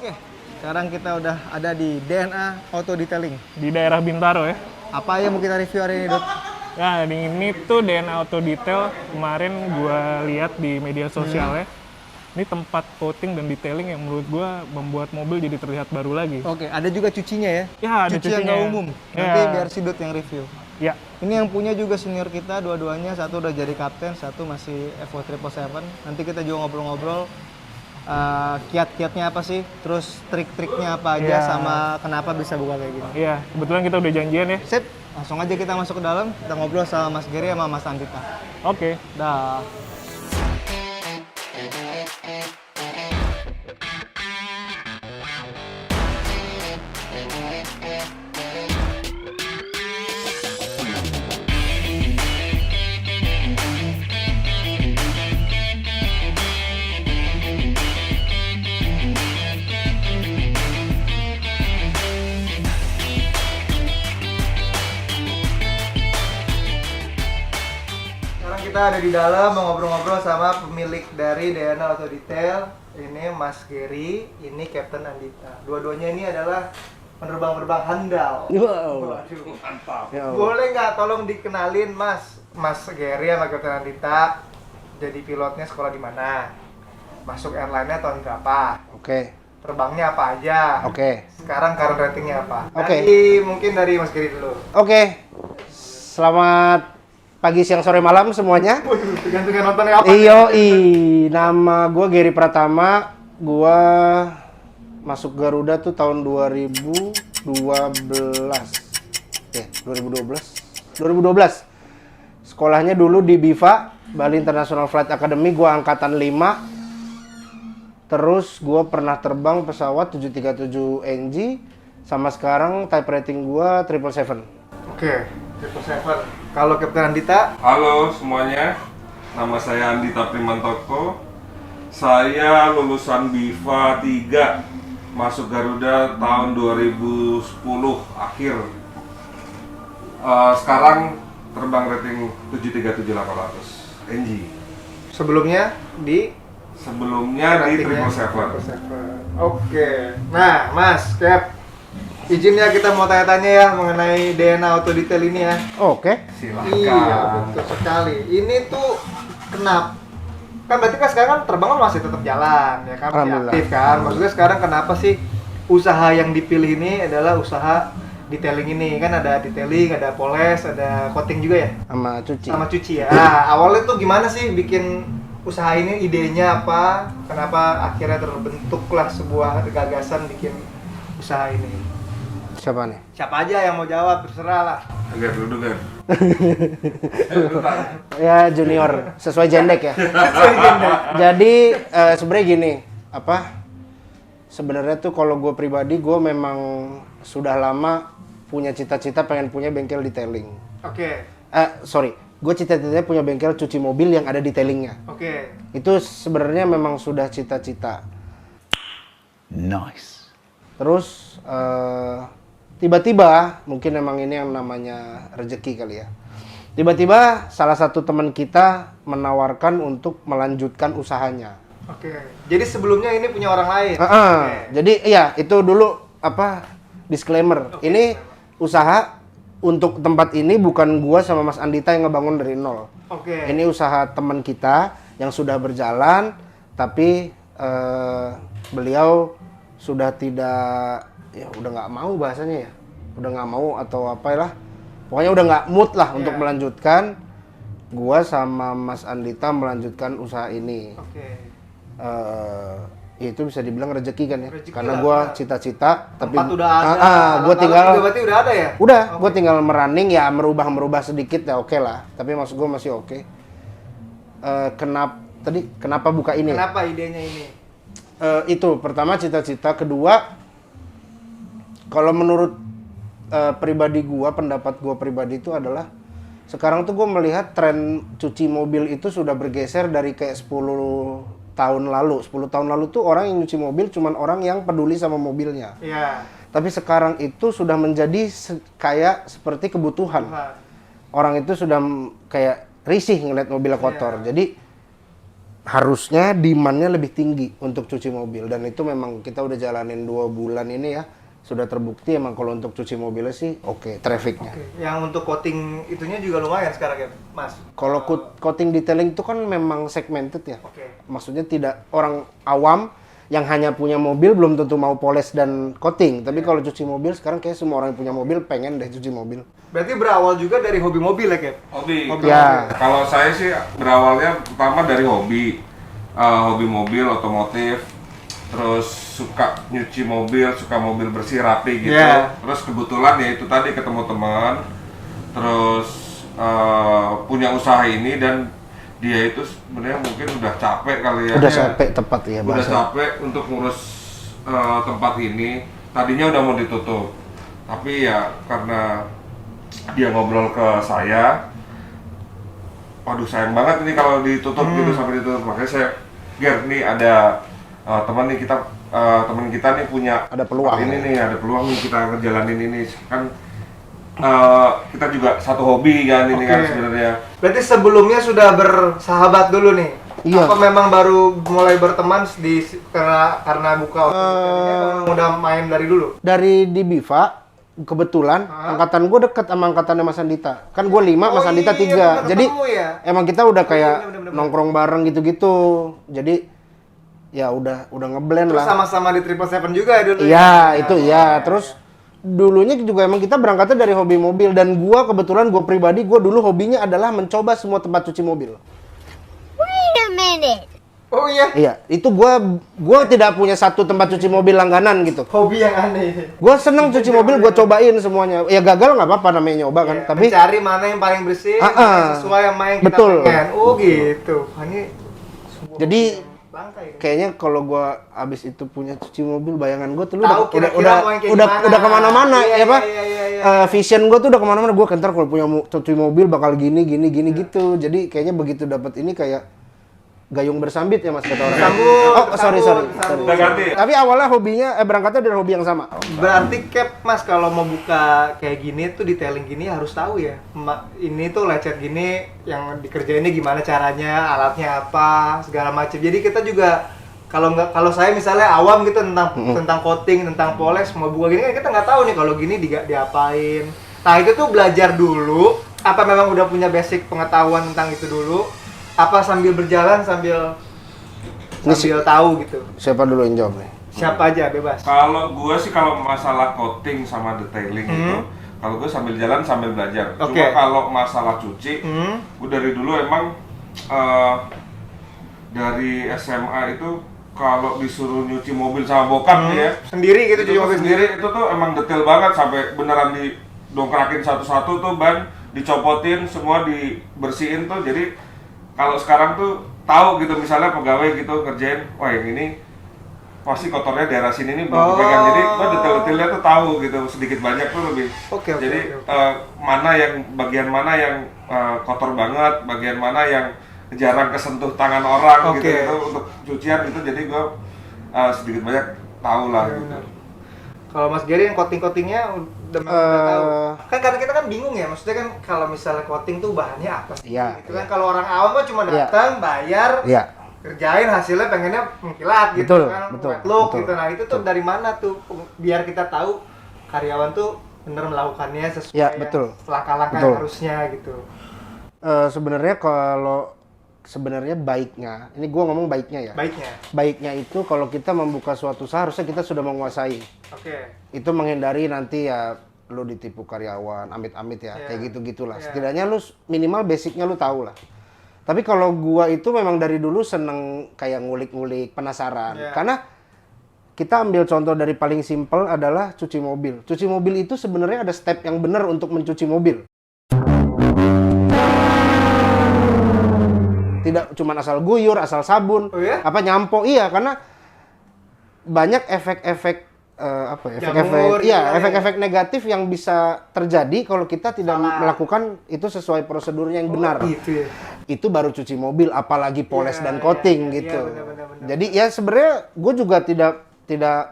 Oke, sekarang kita udah ada di DNA Auto Detailing. Di daerah Bintaro ya. Apa yang mau kita review hari ini, Dok? Nah, ini tuh DNA Auto Detail. Kemarin gua lihat di media sosial ya. Ini tempat coating dan detailing yang menurut gua membuat mobil jadi terlihat baru lagi. Oke, ada juga cucinya ya? Ya, ada Cuci yang cucinya. nggak umum. Nanti biar si Dut yang review. Ya, Ini yang punya juga senior kita, dua-duanya. Satu udah jadi kapten, satu masih Evo 777. Nanti kita juga ngobrol-ngobrol kiat-kiatnya apa sih, terus trik-triknya apa aja, Ya. sama kenapa bisa buka kayak gini. iya. Kebetulan kita udah janjian ya. Sip, langsung aja kita masuk ke dalam, kita ngobrol sama Mas Gary sama Mas Andita. Oke. Dah. Sekarang kita ada di dalam mau ngobrol-ngobrol sama pemilik dari DNA Auto Detail. Ini Mas Gary, ini Captain Andita. Dua-duanya ini adalah penerbang-penerbang handal. Wow. Waduh. Mantap. Ya Allah. Boleh nggak tolong dikenalin Mas Gary sama Captain Andita, jadi pilotnya sekolah di mana? Masuk airline-nya tahun berapa? Oke. Terbangnya apa aja? Oke. Sekarang current ratingnya apa? Oke. Mungkin dari Mas Gary dulu. Oke. Selamat pagi, siang, sore, malam semuanya. Waduh, tergantung nontonnya apa. Nama gue Gary Pratama. Gue masuk Garuda tuh tahun 2012. Ya, 2012. Sekolahnya dulu di BIFA, Bali International Flight Academy. Gue angkatan 5. Terus gue pernah terbang pesawat 737 NG. Sama sekarang type rating gue 777. Oke, 777. Kalau Captain Andita, Halo semuanya, nama saya Andita Primantoko. Saya lulusan BIFA 3, masuk Garuda tahun 2010 akhir. Sekarang terbang rating 737-800 NG. sebelumnya di Sebelumnya di ratingnya 777. 777. Oke. Nah, Mas Cap, izinnya kita mau tanya-tanya ya mengenai DNA Auto Detail ini ya. Oke. Silahkan. Iya, betul sekali. Ini tuh kenapa? Kan berarti kan sekarang kan terbang kan masih tetap jalan ya kan, masih Alhamdulillah. aktif kan. Maksudnya sekarang kenapa sih usaha yang dipilih ini adalah usaha detailing ini? Kan ada detailing, ada poles, ada coating juga ya, Sama cuci. sama cuci ya. Nah, awalnya tuh gimana sih bikin usaha ini? Idenya apa? Kenapa akhirnya terbentuklah sebuah gagasan bikin usaha ini? Siapa nih? Siapa aja yang mau jawab, terserah lah. Agak duduk kan. Ya junior, sesuai jendek ya. Jadi sebenarnya gini, sebenarnya tuh kalau gue pribadi, gue memang sudah lama punya cita-cita pengen punya bengkel detailing. Oke, Gue cita-citanya punya bengkel cuci mobil yang ada detailingnya. oke. Itu sebenarnya memang sudah cita-cita. Nice. Terus tiba-tiba, mungkin emang ini yang namanya rezeki kali ya. Tiba-tiba salah satu teman kita menawarkan untuk melanjutkan usahanya. Oke, jadi sebelumnya ini punya orang lain. Oke. Jadi iya itu dulu disclaimer. Ini usaha untuk tempat ini bukan gua sama Mas Andita yang ngebangun dari nol. Oke. Ini usaha teman kita yang sudah berjalan, tapi beliau sudah tidak, ya udah nggak mau bahasanya ya, udah nggak mau atau apalah, pokoknya udah nggak mood lah untuk Iya. melanjutkan. Gua sama Mas Andita melanjutkan usaha ini. Oke. Ya itu bisa dibilang rezeki kan ya, Rezeki karena lah, gua benar. cita-cita, tapi Tempat udah ada. gua alat-alat tinggal juga berarti udah ada ya? udah, Oke. gue tinggal merunning ya, merubah sedikit ya oke lah. Tapi maksud gue masih oke. Kenapa buka ini? Kenapa idenya ini? Itu pertama cita-cita, kedua kalau menurut pribadi gue, pendapat gue pribadi itu adalah sekarang tuh gue melihat tren cuci mobil itu sudah bergeser dari kayak 10 tahun lalu. 10 tahun lalu tuh orang yang nyuci mobil cuman orang yang peduli sama mobilnya. Iya. Tapi sekarang itu sudah menjadi kayak seperti kebutuhan. Tuhan. Orang itu sudah kayak risih ngeliat mobilnya kotor. Iya. Jadi harusnya demand-nya lebih tinggi untuk cuci mobil, dan itu memang kita udah jalanin 2 bulan ini ya, sudah terbukti emang kalau untuk cuci mobilnya sih oke, trafficnya. Yang untuk coating itunya juga lumayan sekarang ya, Mas. Kalau coating detailing itu kan memang segmented ya. Oke. Maksudnya tidak orang awam yang hanya punya mobil belum tentu mau poles dan coating. Tapi kalau cuci mobil sekarang kayak semua orang yang punya mobil pengen deh cuci mobil. Berarti berawal juga dari hobi mobil ya, Cap? Hobi. Ya. Kalau saya sih berawalnya pertama dari hobi, hobi mobil, otomotif, terus suka nyuci mobil, suka mobil bersih rapi gitu. Yeah. Terus kebetulan ya itu tadi ketemu teman, terus punya usaha ini dan dia itu sebenarnya mungkin udah capek kali ya. Udah capek tepat ya Udah bahasa. capek untuk ngurus tempat ini. Tadinya udah mau ditutup, tapi ya karena dia ngobrol ke saya, waduh sayang banget ini kalau ditutup gitu sampai ditutup. Makanya saya, Ger, nih ada teman nih kita, teman kita nih punya Ada peluang. ini nih, ada peluang nih kita ngejalanin ini kan. Kita juga satu hobi kan ini kan Oke. sebenarnya. Berarti sebelumnya sudah bersahabat dulu nih? Iya. Apa memang baru mulai berteman karena buka atau udah main dari dulu? Dari di Biva kebetulan angkatan gue deket sama angkatannya Mas Andita. Kan gue 5, Mas Oh Andita iya, 3. bener Jadi ketemu ya? emang kita udah kayak bener. nongkrong bareng gitu-gitu. Jadi ya udah ngeblend Terus lah. sama-sama di 777 juga ya dulu? Iya, itu iya. Terus dulunya juga emang kita berangkatnya dari hobi mobil, dan gua kebetulan gua pribadi gua dulu hobinya adalah mencoba semua tempat cuci mobil. Wait a minute. Oh iya? Iya, itu gua tidak punya satu tempat cuci mobil langganan gitu. Hobi yang aneh. Gua seneng cuci mobil, gua cobain semuanya. Ya gagal nggak apa-apa, namanya nyoba kan. Iya, Tapi mencari mana yang paling bersih, sesuai sama yang kita Betul. pengen. Oh gitu. Wah, ini sebuah jadi langka ini. kayaknya kalau gua abis itu punya cuci mobil, bayangan gua tuh lu Tahu kira-kira mau yang kayak gimana. udah kemana-mana Iya, ya pak. iya. Vision gua tuh udah kemana-mana. Gua ntar kalau punya cuci mobil bakal gini gitu. Jadi kayaknya begitu dapat ini kayak gayung bersambit ya mas kata orang. Bersambut, Oh sorry. bersambut. Udah ganti. Tapi awalnya hobinya berangkatnya dari hobi yang sama. Berarti Cap, Mas, kalau mau buka kayak gini tuh detailing gini harus tahu ya. Ini tuh lecet gini yang dikerjainnya gimana caranya, alatnya apa, segala macam. Jadi kita juga kalau saya misalnya awam gitu tentang coating, tentang poles, mau buka gini kan kita nggak tahu nih kalau gini diapain. Nah, itu tuh belajar dulu apa memang udah punya basic pengetahuan tentang itu dulu, apa sambil berjalan sambil tahu gitu. Siapa dulu yang jawab nih? Siapa aja bebas. Kalau gue sih kalau masalah coating sama detailing itu, kalau gue sambil jalan sambil belajar. Oke. Cuma kalau masalah cuci, gue dari dulu emang dari SMA itu kalau disuruh nyuci mobil sama bokap nih ya, Sendiri gitu cuci itu mobil sendiri itu tuh emang detail banget sampai beneran didongkrakin satu-satu tuh ban, dicopotin semua dibersihin tuh. Jadi kalau sekarang tuh tahu gitu misalnya pegawai gitu ngerjain, wah yang ini pasti kotornya daerah sini nih belum dipegang. Jadi gua detail-detailnya tuh tahu gitu sedikit banyak tuh lebih. Oke. Jadi bagian mana yang kotor banget, bagian mana yang jarang kesentuh tangan orang gitu Oke. itu untuk cucian gitu. Jadi gua sedikit banyak tahu lah gitu. Kalau Mas Gary yang coating-coatingnya udah tahu. Kan karena kita kan bingung ya, maksudnya kan kalau misalnya coating tuh bahannya apa sih? Iya, Gitu kan kalau orang awam mah cuma Iya. datang, bayar, Iya. kerjain hasilnya pengennya mengkilat gitu Betul, kan, betul, wet look betul, gitu. Nah, itu tuh dari mana tuh biar kita tahu karyawan tuh bener melakukannya sesuai Iya, yang betul. langkah-langkah Betul. yang harusnya gitu. Sebenarnya baiknya, ini gua ngomong baiknya ya. Baiknya. Baiknya itu kalau kita membuka suatu usaha harusnya kita sudah menguasai. Oke. Itu menghindari nanti ya lu ditipu karyawan, amit-amit ya, Iya. kayak gitu-gitulah. Iya. Setidaknya lu minimal basicnya lu tahu lah. Tapi kalau gua itu memang dari dulu seneng kayak ngulik-ngulik, penasaran. Iya. Karena kita ambil contoh dari paling simpel adalah cuci mobil. Cuci mobil itu sebenarnya ada step yang benar untuk mencuci mobil. Tidak cuma asal guyur, asal sabun, Oh ya? apa nyampo, iya karena banyak efek-efek Jamur, gitu kan ya. efek-efek negatif yang bisa terjadi kalau kita tidak Salah. melakukan itu sesesuai prosedurnya yang benar. Gitu ya. Itu baru cuci mobil, apalagi poles Iya, dan iya, coating iya, gitu. iya, benar. Jadi ya sebenarnya gue juga tidak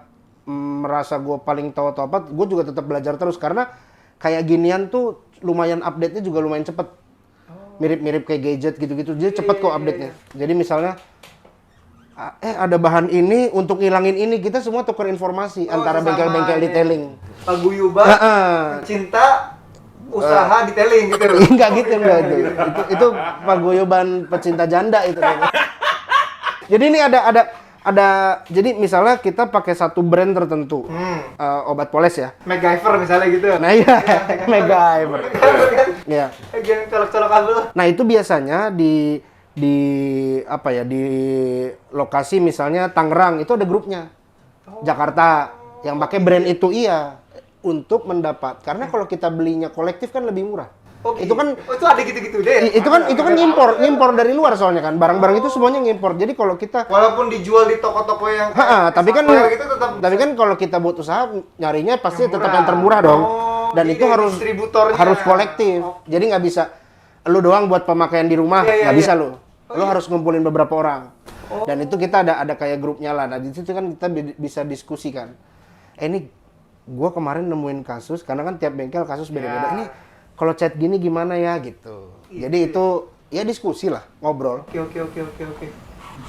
merasa gue paling tahu atau apa, gue juga tetap belajar terus karena kayak ginian tuh lumayan update-nya juga lumayan cepet. mirip-mirip kayak gadget gitu-gitu. Jadi cepet kok update-nya. Jadi misalnya ada bahan ini untuk ngilangin ini, kita semua tukar informasi antara sesama bengkel-bengkel ini. detailing. Paguyuban, cinta, usaha detailing gitu. Enggak gitu enggak itu. Itu paguyuban pecinta janda itu. Jadi ini ada jadi misalnya kita pakai satu brand tertentu. Obat poles ya. MacGyver misalnya gitu. Nah iya, MacGyver. Iya. Kayak colok-colok kabel. Nah, itu biasanya di apa ya, di lokasi misalnya Tangerang itu ada grupnya. Jakarta yang pakai brand itu iya untuk mendapat. Karena kalau kita belinya kolektif kan lebih murah. Itu kan itu ada gitu-gitu deh. itu kan ngimpor dari luar soalnya kan. Barang-barang itu semuanya ngimpor. Jadi kalau kita Walaupun dijual di toko-toko yang tapi kan gitu tetap kalau kita buat usaha nyarinya pasti tetap yang termurah dong. Dan jadi itu harus distributornya. kolektif. Jadi nggak bisa lu doang buat pemakaian di rumah, nggak bisa lu. Lu harus ngumpulin beberapa orang. Dan itu kita ada kayak grupnya lah. Nah, di situ kan kita bisa diskusikan. Ini gua kemarin nemuin kasus karena kan tiap bengkel kasus beda-beda. Ini kalau chat gini gimana ya gitu. Jadi itu ya diskusi lah, ngobrol. Oke.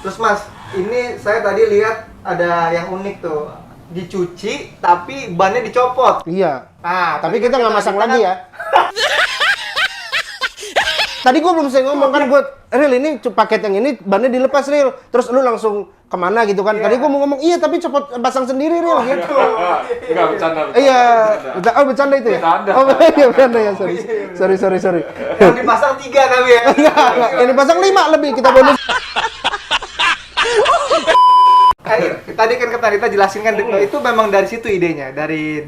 Terus Mas, ini saya tadi lihat ada yang unik tuh. Dicuci tapi bannya dicopot. Iya. Nah, Tapi kita nggak masang lagi ya. Tadi gue belum selesai ngomong kan, gue Ril ini paket yang ini bannya dilepas Ril, terus lu langsung kemana gitu kan? Tadi gue mau ngomong iya tapi copot pasang sendiri Ril gitu. Enggak bercanda. Iya, oh bercanda itu ya? Bercanda. Oh iya bercanda ya, sorry. yang dipasang 3 kali ya. Yang dipasang 5 lebih kita bonus. Tadi kan kita jelasin kan itu memang dari situ idenya, dari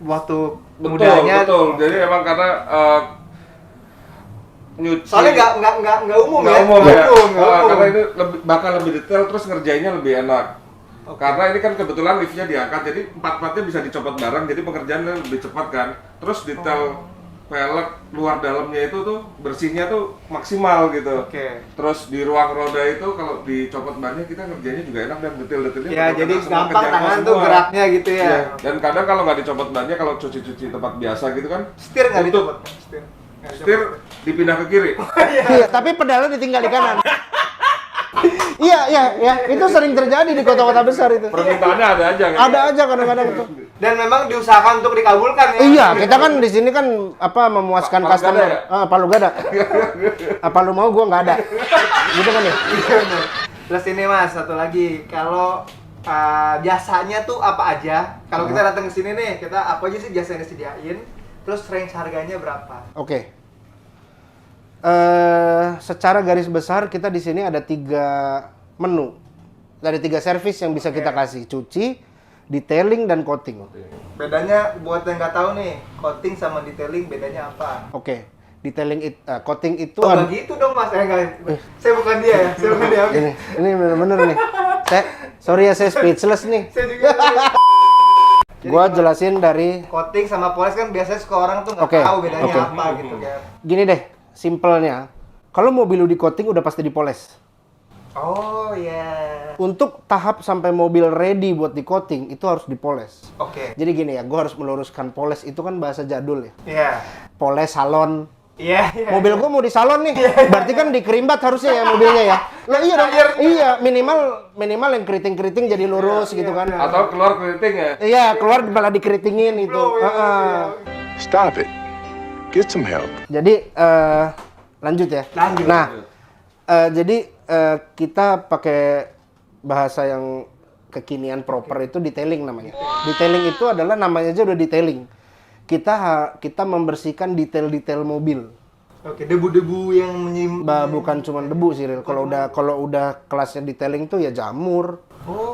waktu mudanya. Betul. Jadi emang karena nyuci. Soalnya nggak umum ya. Nggak umum. Karena Karena ini bakal lebih detail, terus ngerjainnya lebih enak. Karena ini kan kebetulan liftnya diangkat, jadi empat-empatnya bisa dicopot bareng, jadi pengerjaannya lebih cepat kan. Terus detail velg luar dalamnya itu tuh bersihnya tuh maksimal gitu. Terus di ruang roda itu kalau dicopot bannya kita ngerjainnya juga enak dan detail-detailnya. Ya jadi semua gampang kerjaan tangan semua. tuh geraknya gitu ya. Dan kadang kalau nggak dicopot bannya, kalau cuci-cuci tempat biasa gitu kan, Setir nggak untuk dicopot? setir dipindah ke kiri. Iya, tapi pedalnya ditinggal di kanan. Iya, itu sering terjadi di kota-kota besar itu. Permintaannya ada aja kan? Ada aja kadang-kadang itu. Dan memang diusahakan untuk dikabulkan ya. Iya, kita kan di sini kan memuaskan Palu customer. Gada ya? Palu Gada. Apa lu mau gua nggak ada. Gitu kan ya? Terus ini Mas, satu lagi, kalau jasanya tuh apa aja? Kalau kita datang ke sini nih, kita apa aja sih jasa yang disediain? Terus range harganya berapa? Oke. Secara garis besar kita di sini ada 3 menu. Ada 3 service yang bisa kita kasih, cuci, detailing dan coating. Bedanya buat yang nggak tahu nih, coating sama detailing bedanya apa? Oke. Detailing coating itu Oh, nggak gitu dong Mas, saya bukan dia ya, saya bukan dia. ini bener-bener nih. Sorry ya, saya speechless nih. Saya juga. Gua jelasin dari Coating sama poles kan biasanya suka orang tuh nggak Oke, tahu bedanya oke. apa gitu kan. gini deh, simpelnya. Kalau mobil lu di coating udah pasti dipoles. Oh iya. Untuk tahap sampai mobil ready buat di coating itu harus dipoles. Oke. Jadi gini ya, gua harus meluruskan poles itu kan bahasa jadul ya. Iya. Poles salon. Iya. Mobil gua mau di salon nih, berarti kan dikerimbat harusnya ya mobilnya ya. Lah iya dong, iya minimal yang keriting-keriting jadi lurus gitu kan. Atau keluar keriting ya? Iya, keluar malah dikeritingin itu. Stop it. Get some help. Jadi lanjut ya. Lanjut. Nah, jadi kita pakai bahasa yang kekinian proper itu detailing namanya. Detailing itu adalah namanya aja udah detailing. Kita membersihkan detail-detail mobil. Oke, debu-debu yang Bukan cuma debu sih, Ril. Kalau udah kelasnya detailing tuh ya jamur.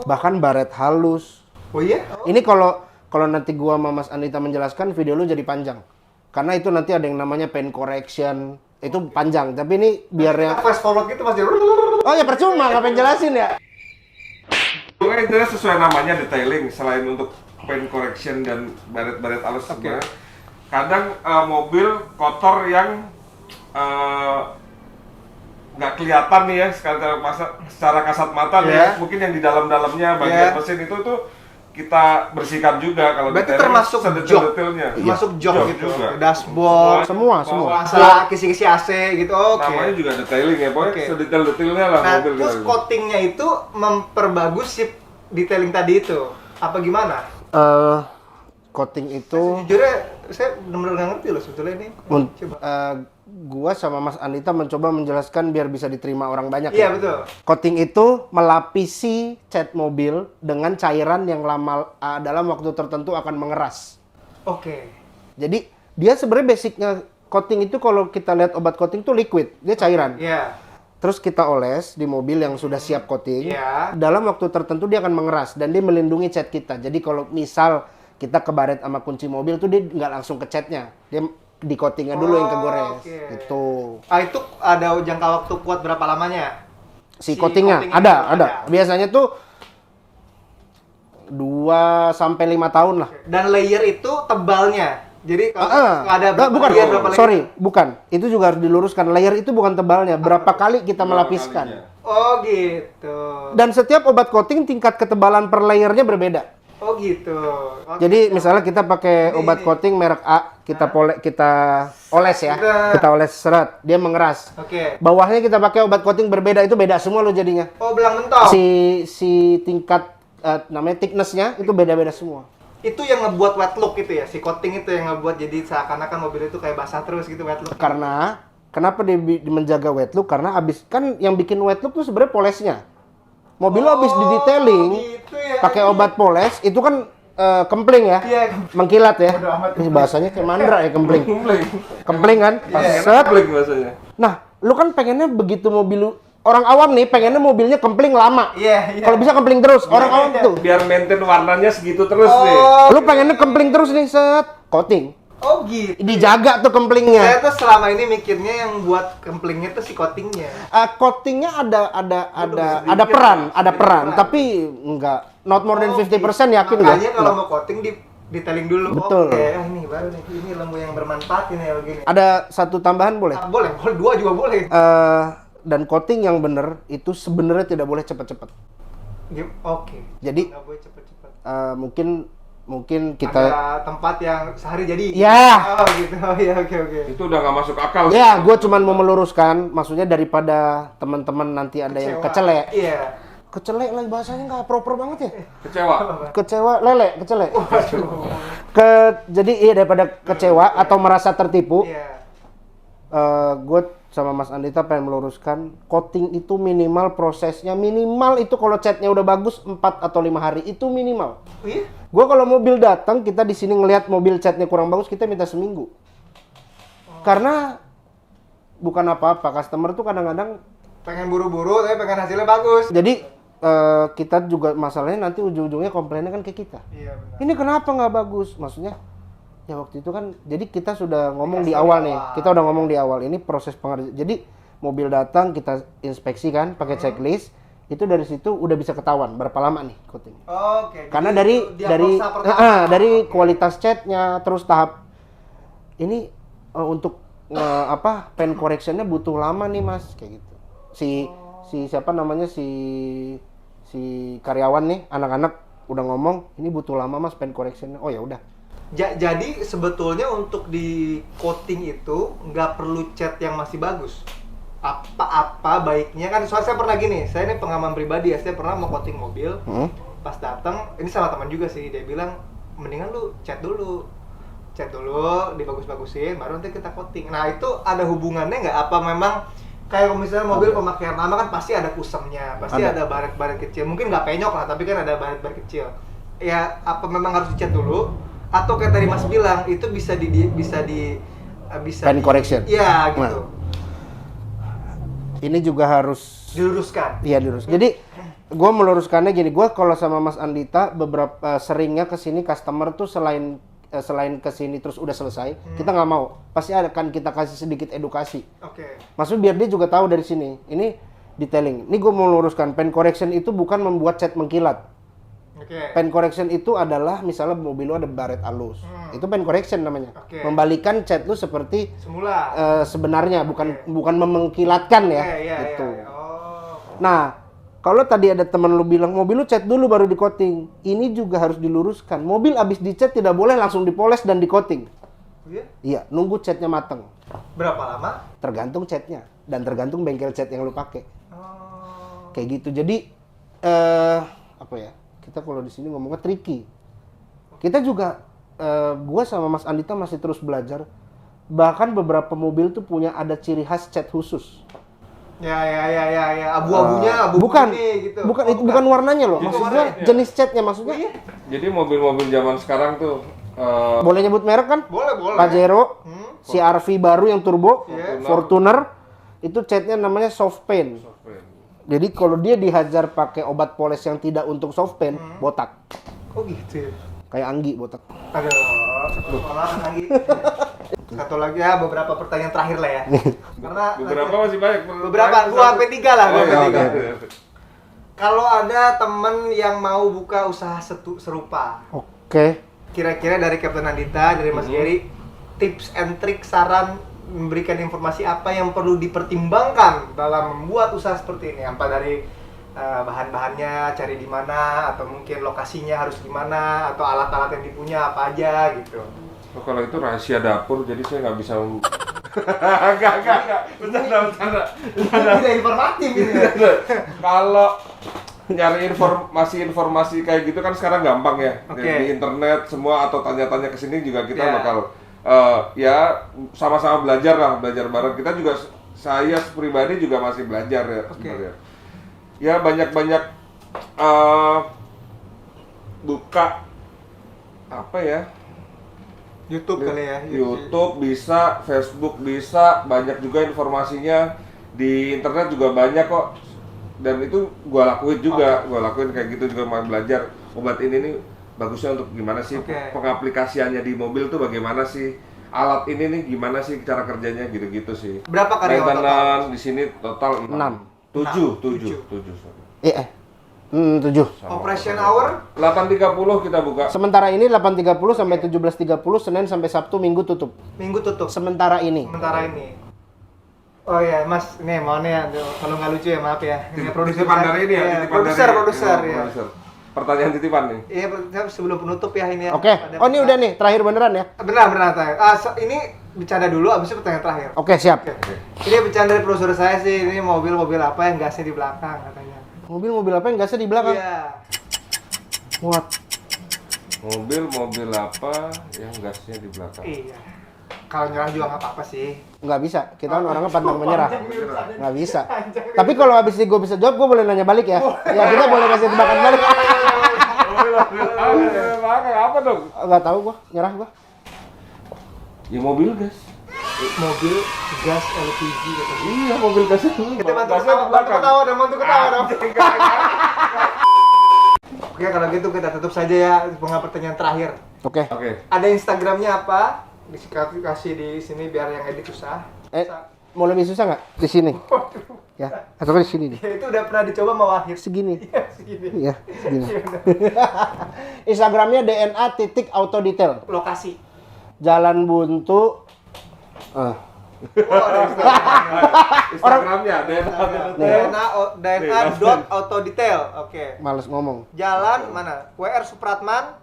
Bahkan baret halus. Oh iya? Ini kalau nanti gua sama Mas Anita menjelaskan, video lu jadi panjang. Karena itu nanti ada yang namanya paint correction. Itu panjang, tapi ini biarnya Fast forward gitu Mas. oh ya percuma, ngapain jelasin ya? Pokoknya intinya sesuai namanya detailing, selain untuk paint correction dan baret-baret halus juga. Kadang mobil kotor yang nggak kelihatan nih ya secara kasat mata nih ya. Mungkin yang di dalam-dalamnya bagian mesin itu tuh kita bersihkan juga kalau Berarti detailing termasuk jok. sedetail-detailnya. Masuk jok gitu, juga. dashboard, Semua. masalah kisi-kisi AC gitu. Oke. Namanya juga detailing ya, pokoknya Oke. sedetail-detailnya lah Nah, mobil terus kita. coatingnya itu memperbagus si detailing tadi itu. Apa gimana? Coating itu Jujurnya saya benar-benar nggak ngerti loh sebetulnya ini. Coba. gua sama Mas Andita mencoba menjelaskan biar bisa diterima orang banyak. Iya ya. betul. Coating itu melapisi cat mobil dengan cairan yang dalam waktu tertentu akan mengeras. Oke. Jadi dia sebenarnya basicnya coating itu kalau kita lihat obat coating itu liquid, dia cairan. Iya. Terus kita oles di mobil yang sudah siap coating. Iya. Dalam waktu tertentu dia akan mengeras dan dia melindungi cat kita. Jadi kalau misal kita kebaret sama kunci mobil tuh dia nggak langsung ke catnya. Dia di coatingnya dulu yang kegores. Oke. Gitu. Itu ada jangka waktu kuat berapa lamanya? Si coatingnya coatingnya ada, itu ada. Biasanya tuh 2 sampai 5 tahun lah. Dan layer itu tebalnya. Jadi kalau ada Nah, bukan. layer, berapa layer? Sorry, bukan. Itu juga harus diluruskan. Layer itu bukan tebalnya. Berapa kali kita melapiskan. kalinya. Oh gitu. Dan setiap obat coating tingkat ketebalan per layernya berbeda. Oh gitu. Oke. Jadi misalnya kita pakai Ini, obat ini. coating merek A, kita kita oles ya. Kita- Kita oles seret, dia mengeras. Oke. Bawahnya kita pakai obat coating berbeda, itu beda semua lo jadinya. Oh belang mentol. Si tingkat namanya thickness-nya itu beda-beda semua. Itu yang ngebuat wet look itu ya, si coating itu yang ngebuat jadi seakan-akan mobil itu kayak basah terus gitu wet look. Karena kenapa dia menjaga wet look? Karena abis kan yang bikin wet look tuh sebenarnya polesnya. Mobil lo abis di detailing gitu ya. pakai obat poles itu kan kempling ya, Iya. mengkilat ya. Bodo amat. Ini bahasanya kayak mandra ya kempling. Kempling kan, Iya, set. Klik bahasanya. Nah, lu kan pengennya begitu mobil lu orang awam nih pengennya mobilnya kempling lama. Iya, iya. Kalau bisa kempling terus. Orang awam tuh. Biar maintain warnanya segitu terus nih. Oh, Lu pengennya kempling terus nih, set. Coating. oh gitu. Dijaga tuh Saya kemplingnya. tuh selama ini mikirnya yang buat kemplingnya tuh si coatingnya. Coatingnya ada peran, tapi enggak not more than 50% yakin gua. Makanya kalau mau coating di detailing dulu. Betul. Oke, ini baru nih. Ini lembu yang bermanfaat ini ya begini. Ada satu tambahan boleh? Boleh, dua juga boleh. Dan coating yang bener itu sebenarnya tidak boleh cepat-cepat. Oke. Jadi Nggak boleh cepet-cepet. mungkin kita Ada tempat yang sehari jadi. Ya. Oh gitu. Oh iya, oke. Itu udah nggak masuk akal. ya, gue cuman mau meluruskan, maksudnya daripada teman-teman nanti ada yang kecelek. Iya. Kecelek lagi bahasanya nggak proper banget ya. Kecewa. Kecewa, kecelek. Jadi iya daripada kecewa atau merasa tertipu, Iya. gue sama Mas Andita pengen meluruskan, coating itu minimal prosesnya minimal itu kalau catnya udah bagus 4 atau 5 hari itu minimal. Oh iya? Gue kalau mobil datang kita di sini ngelihat mobil catnya kurang bagus kita minta seminggu. Karena bukan apa-apa, customer tuh kadang-kadang Pengen buru-buru tapi pengen hasilnya bagus. jadi kita juga masalahnya nanti ujung-ujungnya komplainnya kan ke kita. Iya benar. Ini kenapa nggak bagus? Maksudnya ya waktu itu kan jadi kita sudah ngomong di Dikasih awal di nih. awal. Kita udah ngomong di awal ini proses pengerjaan. Jadi mobil datang kita inspeksi kan pakai checklist. Itu dari situ udah bisa ketahuan berapa lama nih coating. Oke. Karena jadi dari itu diagnosa pertama. dari Oke. kualitas catnya terus tahap ini untuk pen correctionnya butuh lama nih Mas kayak gitu. Si siapa namanya si karyawan nih anak-anak udah ngomong ini butuh lama Mas pen correctionnya. Oh ya udah. Jadi sebetulnya untuk di coating itu nggak perlu cat yang masih bagus. Apa baiknya kan? Soalnya saya pernah gini, saya ini pengalaman pribadi ya, saya pernah mau coating mobil. Pas datang, ini sama teman juga sih, dia bilang mendingan lu cat dulu, dibagus-bagusin, baru nanti kita coating. Nah itu ada hubungannya nggak? Apa memang kayak misalnya mobil pemakaian lama kan pasti ada kusemnya, pasti ada baret-baret kecil. Mungkin nggak penyok lah, tapi kan ada baret-baret kecil. Ya apa memang harus dicat dulu? Atau kayak tadi Mas bilang itu bisa Pen correction. Iya gitu. Ini juga harus Diluruskan. iya dilurus. Jadi gue meluruskannya gini, gue kalau sama Mas Andita beberapa seringnya kesini customer tuh selain kesini terus udah selesai, kita nggak mau. Pasti akan kita kasih sedikit edukasi. Oke. Maksudnya biar dia juga tahu dari sini. Ini detailing. Ini gue mau luruskan. Pen correction itu bukan membuat cat mengkilat. Oke. Pen correction itu adalah misalnya mobil lu ada baret halus. Itu pen correction namanya. Oke. Membalikan cat lu seperti Semula. sebenarnya bukan memengkilatkan ya. Iya. gitu. Oh. Nah, Kalau tadi ada teman lu bilang mobil lu cat dulu baru di coating, ini juga harus diluruskan. Mobil abis dicat tidak boleh langsung dipoles dan di coating. Iya? Iya, nunggu catnya mateng. Berapa lama? Tergantung catnya dan tergantung bengkel cat yang lu pakai. Oh. Kayak gitu. Jadi apa ya? Kita kalau di sini ngomongnya tricky. Kita juga gua sama Mas Andita masih terus belajar. Bahkan beberapa mobil tuh punya ada ciri khas cat khusus. Ya. Abu-abunya, abu Bukan, ini gitu. bukan Oh, itu bukan warnanya loh. Itu Maksud gua warnanya. jenis catnya maksudnya. Jadi mobil-mobil zaman sekarang tuh Boleh nyebut merek kan? Boleh. Pajero, CR-V baru yang turbo, Iya. Fortuner, itu catnya namanya soft paint. Jadi kalau dia dihajar pakai obat poles yang tidak untuk soft paint, botak. Oh gitu ya. Kayak Anggi botak. Aduh, sekolah lagi. Satu lagi ya, beberapa pertanyaan terakhir lah ya. Karena beberapa masih banyak. beberapa 2-3 lah, Oh, 2-3. iya, oke. Kalau ada temen yang mau buka usaha serupa, Oke. kira-kira dari Kapten Andita, dari Mas Gary, tips and trick, saran, memberikan informasi apa yang perlu dipertimbangkan dalam membuat usaha seperti ini? Apa dari bahan-bahannya, cari di mana, atau mungkin lokasinya harus di mana, atau alat-alat yang dipunya apa aja gitu. Oh, kalau itu rahasia dapur, jadi saya nggak bisa. Enggak. Bercanda. Tidak informatif ini ya. Kalau nyari informasi kayak gitu kan sekarang gampang ya. Oke. Di internet semua atau tanya-tanya ke sini juga kita Ya. bakal ya sama-sama belajar bareng. Kita juga saya pribadi juga masih belajar ya sebenarnya. Ya banyak-banyak buka apa ya? YouTube kali ya. YouTube bisa, Facebook bisa, banyak juga informasinya di internet juga banyak kok. Dan itu gua lakuin juga, gua lakuin kayak gitu juga mau belajar obat ini nih bagusnya untuk gimana sih pengaplikasiannya di mobil tuh bagaimana sih, alat ini nih gimana sih cara kerjanya gitu-gitu sih. Berapa karyawan total? Maintenance di sini total 6. 7. 7. Operation hour 8.30 kita buka. Sementara ini 8.30 sampai 17.30, Senin sampai Sabtu, Minggu tutup. minggu tutup. Sementara ini. Sementara ini. Oh ya, Mas, ini mohon ya, kalau nggak lucu ya maaf ya. Ini produser Titipan dari ini ya, Iya, titipan dari produser ya. produser. Pertanyaan titipan nih. Iya, sebelum penutup ya ini ya. Oke. Oh, ini udah nih, terakhir beneran ya? Benar. Ini bercanda dulu, abis itu pertanyaan terakhir. Oke, siap. Ini bercanda dari produser saya sih, ini mobil apa yang gasnya di belakang katanya. Mobil apa yang gasnya di belakang? Iya. What? Mobil apa yang gasnya di belakang? Iya. Kalau nyerah juga nggak apa-apa sih. Nggak bisa, kita kan orangnya pantang menyerah. Nggak bisa. Tapi kalau habis ini gue bisa jawab, gue boleh nanya balik ya? Ya, kita boleh kasih tebakan balik. Apa dong? Nggak tahu gue, nyerah gue. Ya mobil gas. Mobil gas LPG gitu. Iya mobil gasnya. Kita bantu Gasnya di belakang. ketawa dong. Oke, kalau gitu kita tutup saja ya dengan pertanyaan terakhir. Oke. Oke. Ada Instagramnya apa? Kasih di sini biar yang edit susah. Mau lebih susah nggak? Di sini. Ya, atau di sini nih. Ya, itu udah pernah dicoba sama Wahid. Segini. Iya, segini. Iya, segini. Instagramnya DNA.autodetail. Lokasi. Jalan Buntu. Oh, ada Instagramnya DNA.autodetail. Oke. Males ngomong. Jalan mana? WR Supratman.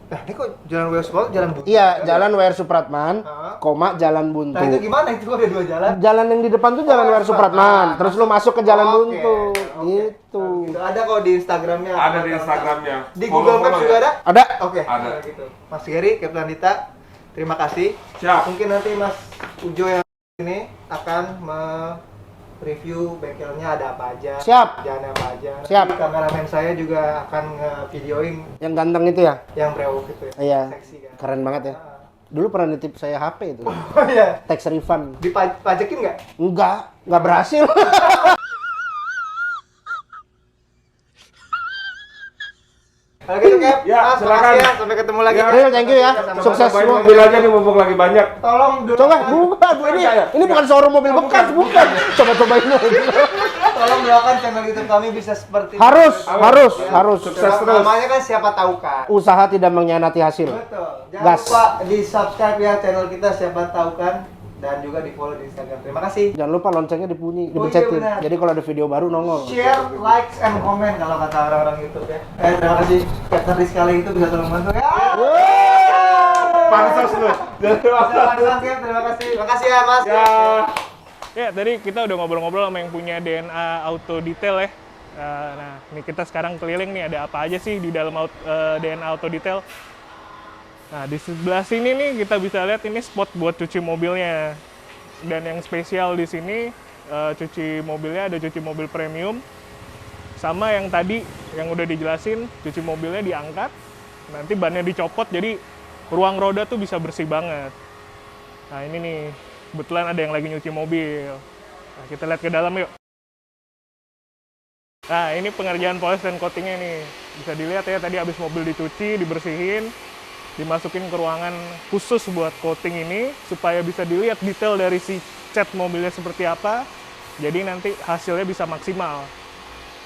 Ini kok Jalan WR Supratman, Jalan Buntu. Iya, Jalan WR Supratman, Hah? Jalan Buntu. Nah, itu gimana? Itu ada dua jalan. Jalan yang di depan tuh Jalan WR Supratman. Terus lu masuk ke Jalan Buntu. Oke. Gitu. Gitu. Ada kok di Instagramnya. Ada di Instagramnya. Di Google Maps juga ada? Ada. Oke. Ada. Gitu. Mas Gary, Kapten Andita, terima kasih. Siap. Mungkin nanti Mas Ujo yang ini akan review bengkelnya ada apa aja, Siap. kerjaannya apa aja. Siap. Nanti kameramen saya juga akan nge-videoin Yang ganteng itu ya? yang brewok itu ya. Iya. Seksi kan. Keren banget ya. Dulu pernah nitip saya HP itu. Oh iya. Tax refund. Dipajekin nggak? Nggak berhasil. Kalau gitu Cap, Ya, Mas, silakan. makasih ya. Sampai ketemu lagi. Real, thank you ya. Sukses semua. Mobil aja nih mumpung lagi banyak. Tolong dulu. Coba, bukan. Ini bukan showroom mobil bekas, bukan. Coba-cobain mobil. Tolong doakan channel YouTube kami bisa seperti Harus. Sukses terus. Namanya kan siapa tahu kan. Usaha tidak mengkhianati hasil. Betul. Jangan Gas. lupa di subscribe ya channel kita siapa tahu kan dan juga di follow di Instagram. Terima kasih. Jangan lupa loncengnya dipunyi, Oh, iya, dipencetin. benar. Jadi kalau ada video baru nongol. Share, likes, and comment kalau kata orang-orang YouTube ya. Terima kasih Captain Rizky kali itu bisa tolong bantu ya. Pansos lu. Terima kasih. Makasih ya Mas. Ya, tadi kita udah ngobrol-ngobrol sama yang punya DNA Auto Detail ya. Nah, ini kita sekarang keliling nih, ada apa aja sih di dalam DNA Auto Detail. Nah, di sebelah sini nih kita bisa lihat ini spot buat cuci mobilnya. Dan yang spesial di sini, cuci mobilnya ada cuci mobil premium. Sama yang tadi, yang udah dijelasin, cuci mobilnya diangkat, nanti bannya dicopot, jadi ruang roda tuh bisa bersih banget. Nah, ini nih, kebetulan ada yang lagi nyuci mobil. Nah, kita lihat ke dalam yuk. Nah, ini pengerjaan polish dan coatingnya nih. Bisa dilihat ya, tadi habis mobil dicuci, dibersihin, dimasukin ke ruangan khusus buat coating ini, supaya bisa dilihat detail dari si cat mobilnya seperti apa, jadi nanti hasilnya bisa maksimal.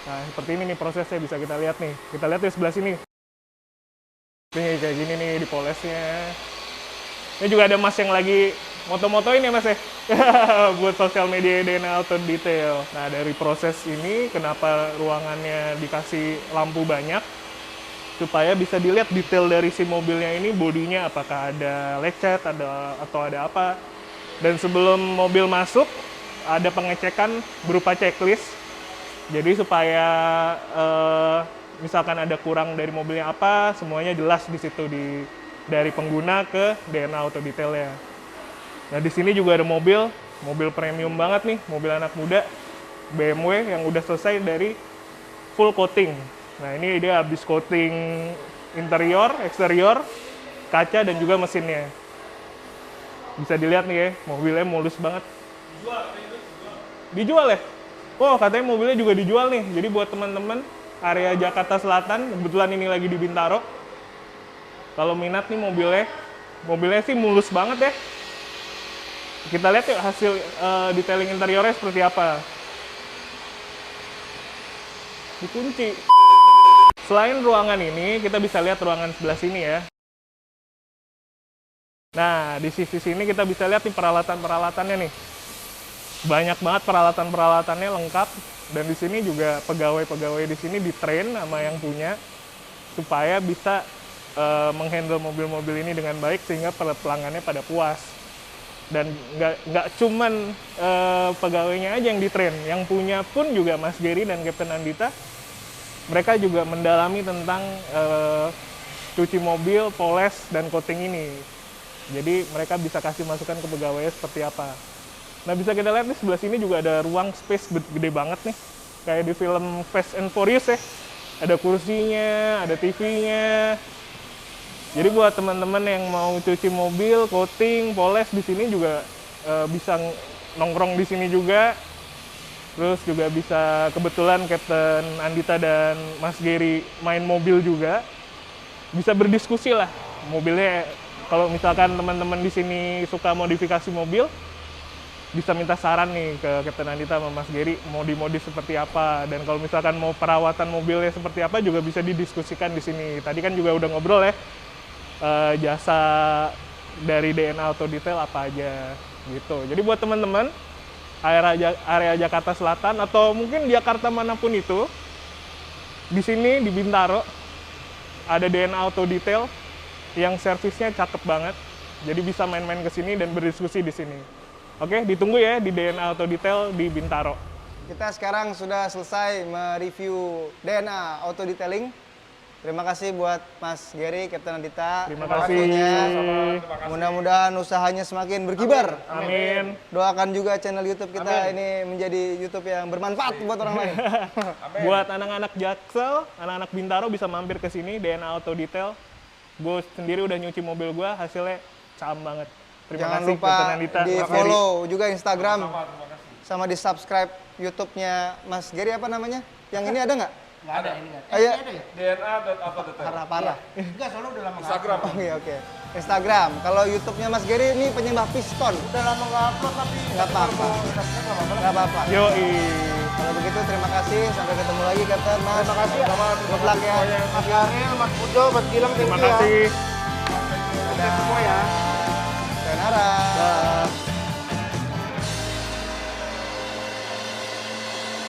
Nah, seperti ini nih prosesnya, bisa kita lihat nih. Kita lihat di sebelah sini. Nih, kayak gini nih di polesnya. Ini juga ada mas yang lagi moto-motoin ya mas ya, buat sosial media DNA Auto Detail. Nah, dari proses ini, kenapa ruangannya dikasih lampu banyak, supaya bisa dilihat detail dari si mobilnya ini, bodinya apakah ada lecet, atau ada apa. Dan sebelum mobil masuk, ada pengecekan berupa checklist. Jadi supaya misalkan ada kurang dari mobilnya apa, semuanya jelas di situ dari pengguna ke DNA Auto Detail-nya. Nah, di sini juga ada mobil premium banget nih, mobil anak muda BMW yang udah selesai dari full coating. Nah, ini dia habis coating interior, eksterior, kaca, dan juga mesinnya. Bisa dilihat nih ya, mobilnya mulus banget. Dijual ya? Oh, katanya mobilnya juga dijual nih. Jadi buat teman-teman area Jakarta Selatan, kebetulan ini lagi di Bintaro. Kalau minat nih mobilnya sih mulus banget ya. Kita lihat yuk hasil detailing interiornya seperti apa. Dikunci. Selain ruangan ini, kita bisa lihat ruangan sebelah sini ya. Nah, di sisi sini kita bisa lihat nih peralatan-peralatannya nih. Banyak banget peralatan-peralatannya lengkap. Dan di sini juga pegawai-pegawai di sini di-train sama yang punya, supaya bisa menghandle mobil-mobil ini dengan baik, sehingga pelanggannya pada puas. Dan nggak cuman pegawainya aja yang di-train, yang punya pun juga Mas Gary dan Captain Andita. Mereka juga mendalami tentang cuci mobil, poles, dan coating ini. Jadi mereka bisa kasih masukan ke pegawainya seperti apa. Nah, bisa kita lihat di sebelah sini juga ada ruang space gede banget nih. Kayak di film Fast and Furious ya. Ada kursinya, ada TV-nya. Jadi buat teman-teman yang mau cuci mobil, coating, poles, di sini juga bisa nongkrong di sini juga. Terus juga bisa, kebetulan Captain Andita dan Mas Gary main mobil juga. Bisa berdiskusi lah mobilnya. Kalau misalkan teman-teman di sini suka modifikasi mobil, bisa minta saran nih ke Captain Andita sama Mas Gary, modi-modi seperti apa. Dan kalau misalkan mau perawatan mobilnya seperti apa, juga bisa didiskusikan di sini. Tadi kan juga udah ngobrol ya, jasa dari DNA Auto Detail apa aja gitu. Jadi buat teman-teman area Jakarta Selatan atau mungkin Jakarta manapun itu, di sini di Bintaro ada DNA Auto Detail yang servisnya cakep banget. Jadi bisa main-main ke sini dan berdiskusi di sini. Oke, ditunggu ya di DNA Auto Detail di Bintaro. Kita sekarang sudah selesai mereview DNA Auto Detailing. Terima kasih buat Mas Gary, Captain Andita. Terima kasih. Mudah-mudahan usahanya semakin berkibar. Amin. Doakan juga channel YouTube kita ini menjadi YouTube yang bermanfaat buat orang lain. Buat anak-anak Jaksel, anak-anak Bintaro bisa mampir ke sini DNA Auto Detail. Gue sendiri udah nyuci mobil gue, hasilnya cakep banget. Terima Jangan kasih lupa Captain Andita. di Mas Gary. follow juga Instagram. Sama di subscribe YouTube-nya Mas Gary, apa namanya? Yang ini ada nggak? Nggak ada ini nggak. Iya. DNA.apa Parah. Enggak, soalnya udah lama Instagram. Oke. Instagram. Kalau YouTube-nya Mas Gary ini penyembah piston. Udah lama nggak upload tapi Nggak apa-apa. Nggak apa-apa. Yoi. Kalau begitu terima kasih. Sampai ketemu lagi Captain, Mas. Terima kasih ya. Good luck ya. Mas Ariel, Mas Pujo, Mas Gilang, Terima kasih. Dadah semua ya. Sayonara.